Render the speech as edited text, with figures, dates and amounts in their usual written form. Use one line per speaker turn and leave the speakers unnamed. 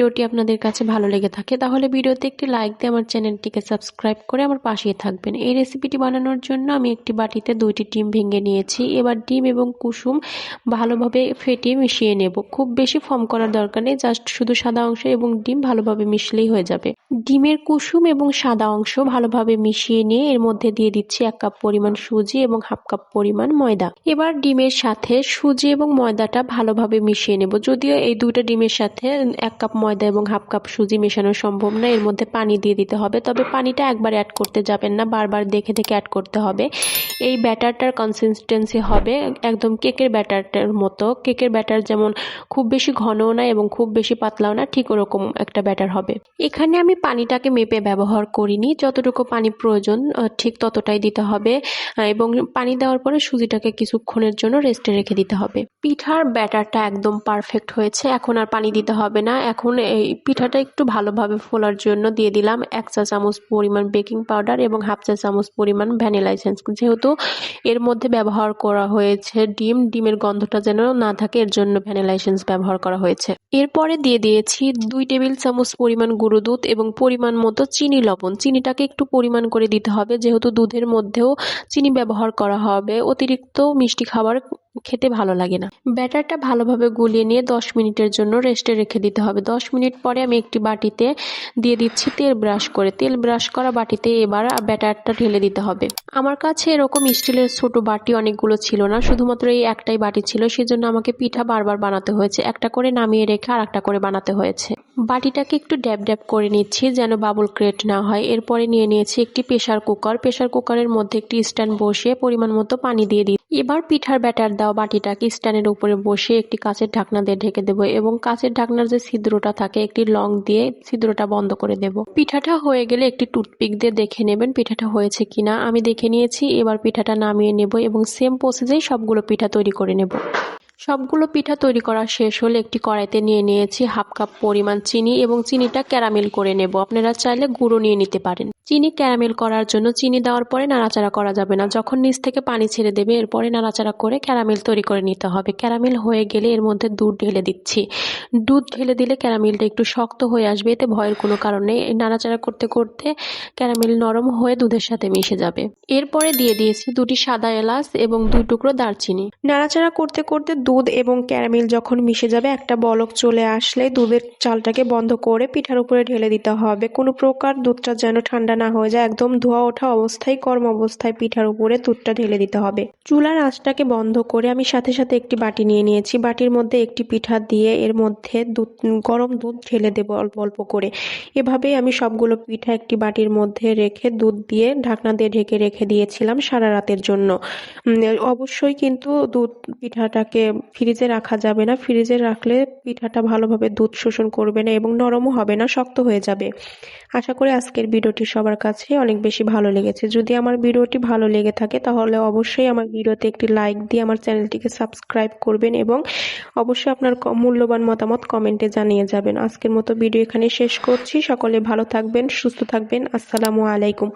ভিডিওটি আপনাদের কাছে ভালো লেগে থাকে তাহলে ভিডিওতে একটি লাইক দিয়ে আমার চ্যানেলটিকে সাবস্ক্রাইব করে আমার পাশেই থাকবেন। এই রেসিপিটি বানানোর জন্য আমি একটি বাটিতে 2টি ডিম ভেঙে নিয়েছি। এবার ডিম এবং কুসুম ভালোভাবে ফেটিয়ে মিশিয়ে নেব। খুব বেশি ফর্ম করার দরকার নেই, জাস্ট শুধু সাদা অংশ এবং ডিম ভালোভাবে মিশলেই হয়ে যাবে। ডিমের কুসুম এবং সাদা অংশ ভালোভাবে মিশিয়ে নিয়ে এর মধ্যে দিয়ে দিচ্ছি 1 কাপ পরিমাণ সুজি এবং 1/2 কাপ পরিমাণ ময়দা। এবার ডিমের সাথে সুজি এবং ময়দাটা ভালোভাবে মিশিয়ে নেব। যদিও এই দুইটা ডিমের সাথে 1 কাপ ময়দা এবং 1/2 কাপ সুজি মেশানো সম্ভব না, এর মধ্যে পানি দিয়ে দিতে হবে। তবে পানিটা একবার অ্যাড করতে যাবেন না, বারবার দেখে দেখে অ্যাড করতে হবে। এই ব্যাটারটার কনসিস্টেন্সি হবে একদম কেকের ব্যাটারটার মতো। কেকের ব্যাটার যেমন খুব বেশি ঘনও না এবং খুব বেশি পাতলাও না, ঠিক ওরকম একটা ব্যাটার হবে। এখানে আমি পানিটাকে মেপে ব্যবহার করিনি, যতটুকু পানি প্রয়োজন ঠিক ততটাই দিতে হবে এবং পানি দেওয়ার পরে সুজিটাকে কিছুক্ষণের জন্য রেস্টে রেখে দিতে হবে। পিঠার ব্যাটারটা একদম পারফেক্ট হয়েছে, এখন আর পানি দিতে হবে না। এখন এই পিঠাটা একটু ভালোভাবে ফোলার জন্য দিয়ে দিলাম 1 চা চামচ পরিমাণ বেকিং পাউডার এবং 1/2 চা চামচ পরিমাণ ভ্যানিলা এসেন্স। যেহেতু এর মধ্যে ব্যবহার করা হয়েছে ডিমের গন্ধটা যেন না থাকে, এর জন্য ভ্যানিলা এসেন্স ব্যবহার করা হয়েছে। এরপরে দিয়ে দিয়েছি 2 টেবিল চামচ পরিমাণ গুঁড়ো দুধ এবং পরিমাণ মতো চিনি লবণ। চিনিটাকে একটু পরিমাণ করে দিতে হবে, যেহেতু দুধের মধ্যেও চিনি ব্যবহার করা হবে। অতিরিক্ত মিষ্টি খাবার খেতে ভালো লাগে না। ব্যাটারটা ভালোভাবে গুলিয়ে নিয়ে 10 মিনিটের জন্য রেস্টে রেখে দিতে হবে। 10 মিনিট পরে আমি একটি বাটিতে দিয়ে দিচ্ছি তেল ব্রাশ করে। তেল ব্রাশ করা বাটিতে এবার ব্যাটারটা ঢেলে দিতে হবে। আমার কাছে এরকম স্টিলের ছোট বাটি অনেকগুলো ছিল না, শুধুমাত্র এই একটাই বাটি ছিল, সেজন্য আমাকে পিঠা বারবার বানাতে হয়েছে। একটা করে নামিয়ে রেখে আর একটা করে বানাতে হয়েছে। বাটিটাকে একটু ড্যাব ড্যাব করে নিচ্ছি যেন বাবল ক্রিয়েট না হয়। এরপরে নিয়ে নিয়েছি একটি প্রেসার কুকার। প্রেসার কুকারের মধ্যে একটি স্ট্যান্ড বসিয়ে পরিমাণ মতো পানি দিয়ে দিই। এবার পিঠার ব্যাটার দেওয়া বাটিটাকে স্ট্যান্ডের উপরে বসিয়ে একটি কাঁচের ঢাকনা দিয়ে ঢেকে দেবো এবং কাঁচের ঢাকনার যে ছিদ্রটা থাকে একটি লং দিয়ে ছিদ্রটা বন্ধ করে দেব। পিঠাটা হয়ে গেলে একটি টুথপিক দিয়ে দেখে নেবেন পিঠাটা হয়েছে কিনা। আমি দেখে নিয়েছি। এবার পিঠাটা নামিয়ে নেব এবং সেম প্রসেসেই সবগুলো পিঠা তৈরি করে নেব। সবগুলো পিঠা তৈরি করা শেষ হলে একটি কড়াইতে নিয়ে নিয়েছি 1/2 কাপ পরিমাণ চিনি এবং চিনিটা ক্যারামেল করে নেব। আপনারা চাইলে গুঁড়ো নিয়ে নিতে পারেন। চিনি ক্যারামেল করার জন্য চিনি দেওয়ার পরে নাড়াচাড়া করা যাবে না, যখন নিচ থেকে পানি ছেড়ে দেবে এরপরে নাড়াচাড়া করে ক্যারামেল তৈরি করে নিতে হবে। ক্যারামেল হয়ে গেলে এর মধ্যে দুধ ঢেলে দিচ্ছি। দুধ ঢেলে দিলে ক্যারামেলটা একটু শক্ত হয়ে আসবে, এতে ভয়ের কোনো কারণ নেই। নাড়াচাড়া করতে করতে ক্যারামেল নরম হয়ে দুধের সাথে মিশে যাবে। এরপরে দিয়ে দিয়েছি 2টি সাদা এলাচ এবং 2 টুকরো দারচিনি। নাড়াচাড়া করতে করতে দুধ এবং ক্যারামেল যখন মিশে যাবে, একটা বলক চলে আসলে দুধের চালটাকে বন্ধ করে পিঠার উপরে ঢেলে দিতে হবে। কোনো প্রকার দুধটা যেন ঠান্ডা না হয়ে যায়, একদম ধোয়া ওঠা অবস্থায় গরম অবস্থায় পিঠার উপরে দুধটা ঢেলে দিতে হবে। চুলার আঁচটাকে বন্ধ করে আমি সাথে সাথে একটি বাটি নিয়ে নিয়েছি। বাটির মধ্যে একটি পিঠা দিয়ে এর মধ্যে গরম দুধ ঢেলে দেবো অল্প অল্প করে। এভাবেই আমি সবগুলো পিঠা একটি বাটির মধ্যে রেখে দুধ দিয়ে ঢাকনা দিয়ে ঢেকে রেখে দিয়েছিলাম সারা রাতের জন্য। অবশ্যই কিন্তু দুধ পিঠাটাকে ফ্রিজে রাখা যাবে না, ফ্রিজে রাখলে পিঠাটা ভালোভাবে দুধ শোষণ করবে না এবং নরমও হবে না, শক্ত হয়ে যাবে। আশা করি আজকের ভিডিওটি সবার কাছে অনেক বেশি ভালো লেগেছে। যদি আমার ভিডিওটি ভালো লেগে থাকে তাহলে অবশ্যই আমার ভিডিওতে একটি লাইক দিয়ে আমার চ্যানেলটিকে সাবস্ক্রাইব করবেন এবং অবশ্যই আপনার মূল্যবান মতামত কমেন্টে জানিয়ে যাবেন। আজকের মতো ভিডিও এখানে শেষ করছি। সকলে ভালো থাকবেন, সুস্থ থাকবেন। আসসালামু আলাইকুম।